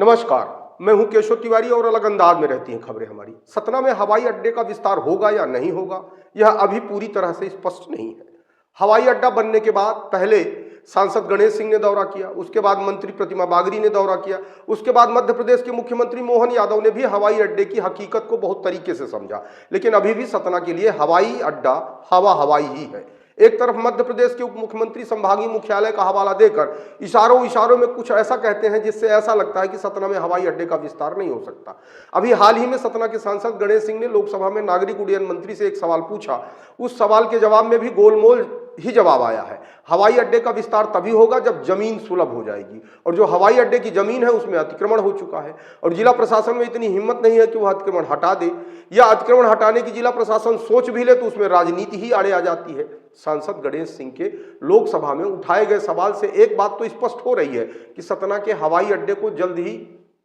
नमस्कार, मैं हूं केशव तिवारी और अलग अंदाज में रहती हैं खबरें हमारी। सतना में हवाई अड्डे का विस्तार होगा या नहीं होगा, यह अभी पूरी तरह से स्पष्ट नहीं है। हवाई अड्डा बनने के बाद पहले सांसद गणेश सिंह ने दौरा किया, उसके बाद मंत्री प्रतिमा बागरी ने दौरा किया, उसके बाद मध्य प्रदेश के मुख्यमंत्री मोहन यादव ने भी हवाई अड्डे की हकीकत को बहुत तरीके से समझा। लेकिन अभी भी सतना के लिए हवाई अड्डा हवाई ही है। एक तरफ मध्य प्रदेश के उप मुख्यमंत्री संभागीय मुख्यालय का हवाला देकर इशारों में कुछ ऐसा कहते हैं जिससे ऐसा लगता है कि सतना में हवाई अड्डे का विस्तार नहीं हो सकता। अभी हाल ही में सतना के सांसद गणेश सिंह ने लोकसभा में नागरिक उड्डयन मंत्री से एक सवाल पूछा। उस सवाल के जवाब में भी गोलमोल ही जवाब आया है। हवाई अड्डे का विस्तार तभी होगा जब जमीन सुलभ हो जाएगी, और जो हवाई अड्डे की जमीन है उसमें अतिक्रमण हो चुका है और जिला प्रशासन में इतनी हिम्मत नहीं है कि वह अतिक्रमण हटा दे, या अतिक्रमण हटाने की जिला प्रशासन सोच भी ले तो उसमें राजनीति ही आड़े आ जाती है। सांसद गणेश सिंह के लोकसभा में उठाए गए सवाल से एक बात तो स्पष्ट हो रही है कि सतना के हवाई अड्डे को जल्द ही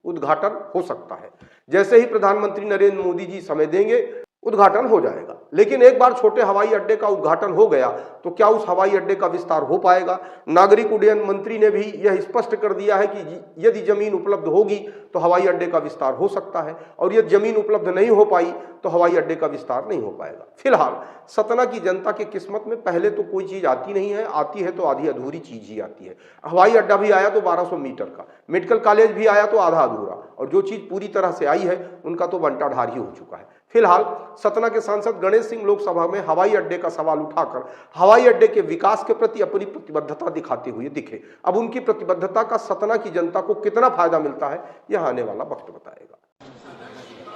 उद्घाटन हो सकता है। जैसे ही प्रधानमंत्री नरेंद्र मोदी जी समय देंगे, उद्घाटन हो जाएगा। लेकिन एक बार छोटे हवाई अड्डे का उद्घाटन हो गया तो क्या उस हवाई अड्डे का विस्तार हो पाएगा? नागरिक उड्डयन मंत्री ने भी यह स्पष्ट कर दिया है कि यदि जमीन उपलब्ध होगी तो हवाई अड्डे का विस्तार हो सकता है, और यदि जमीन उपलब्ध नहीं हो पाई तो हवाई अड्डे का विस्तार नहीं हो पाएगा। फिलहाल सतना की जनता की किस्मत में पहले तो कोई चीज आती नहीं है, आती है तो आधी अधूरी चीज ही आती है। हवाई अड्डा भी आया तो 1200 मीटर का, मेडिकल कॉलेज भी आया तो आधा अधूरा, और जो चीज पूरी तरह से आई है उनका तो बंटाढार ही हो चुका है। फिलहाल सतना के सांसद गणेश सिंह लोकसभा में हवाई अड्डे का सवाल उठाकर हवाई अड्डे के विकास के प्रति अपनी प्रतिबद्धता दिखाते हुए दिखे। अब उनकी प्रतिबद्धता का सतना की जनता को कितना फायदा मिलता है, यह आने वाला वक्त बताएगा।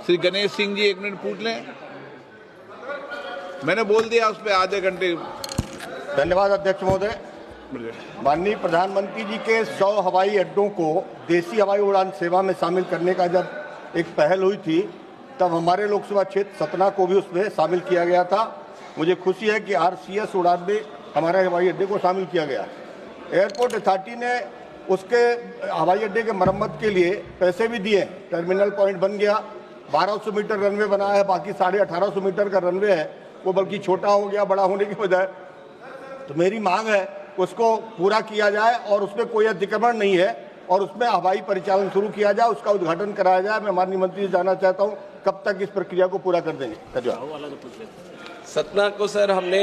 श्री गणेश सिंह जी, 1 मिनट पूछ लें। मैंने बोल दिया उस पर आधे घंटे। धन्यवाद अध्यक्ष महोदय। माननीय प्रधानमंत्री जी के 100 हवाई अड्डों को देसी हवाई उड़ान सेवा में शामिल करने का जब एक पहल हुई थी, तब हमारे लोकसभा क्षेत्र सतना को भी उसमें शामिल किया गया था। मुझे खुशी है कि RCS उड़ान में हमारे हवाई अड्डे को शामिल किया गया। एयरपोर्ट अथॉरिटी ने उसके हवाई अड्डे के मरम्मत के लिए पैसे भी दिए। टर्मिनल पॉइंट बन गया, 1200 मीटर रनवे बना है, बाकी 1850 मीटर का रनवे है, वो बल्कि छोटा हो गया बड़ा होने की बजाय। तो मेरी मांग है उसको पूरा किया जाए और उसमें कोई अतिक्रमण नहीं है, और उसमें हवाई परिचालन शुरू किया जाए, उसका उद्घाटन कराया जाए। मैं माननीय मंत्री से जानना चाहता हूँ कब तक इस प्रक्रिया को पूरा कर देंगे। धन्यवाद। सतना को सर हमने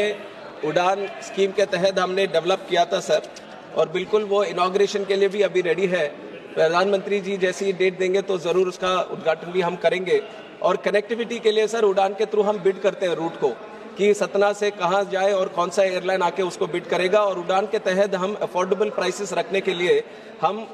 उड़ान स्कीम के तहत हमने डेवलप किया था सर, और बिल्कुल वो इनॉग्रेशन के लिए भी अभी रेडी है। प्रधानमंत्री जी जैसी डेट देंगे तो जरूर उसका उद्घाटन भी हम करेंगे। और कनेक्टिविटी के लिए सर उड़ान के थ्रू हम बिड करते हैं रूट को, कि सतना से कहाँ जाए और कौन सा एयरलाइन आके उसको बिड करेगा। और उड़ान के तहत हम अफोर्डेबल प्राइसेस रखने के लिए हम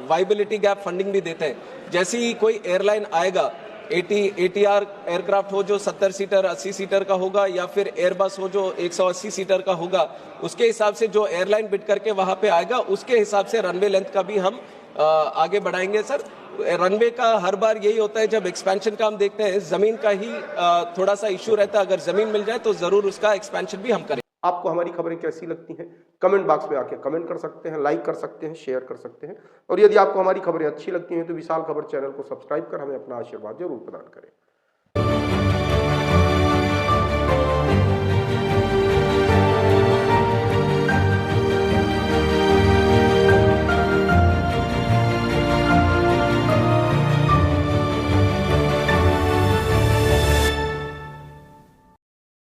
वाइबिलिटी गैप फंडिंग भी देते हैं। जैसे ही कोई एयरलाइन आएगा, ATR एयरक्राफ्ट हो जो 70 सीटर 80 सीटर का होगा, या फिर एयरबस हो जो 180 सीटर का होगा, उसके हिसाब से जो एयरलाइन बिड करके वहां पे आएगा उसके हिसाब से रनवे लेंथ का भी हम आगे बढ़ाएंगे सर। रनवे का हर बार यही होता है, जब एक्सपेंशन का हम देखते हैं जमीन का ही थोड़ा सा इश्यू रहता है। अगर जमीन मिल जाए तो जरूर उसका एक्सपेंशन भी हम करें। आपको हमारी खबरें कैसी लगती हैं, कमेंट बॉक्स में आके कमेंट कर सकते हैं, लाइक कर सकते हैं, शेयर कर सकते हैं, और यदि आपको हमारी खबरें अच्छी लगती हैं तो विशाल खबर चैनल को सब्सक्राइब कर हमें अपना आशीर्वाद जरूर प्रदान करें।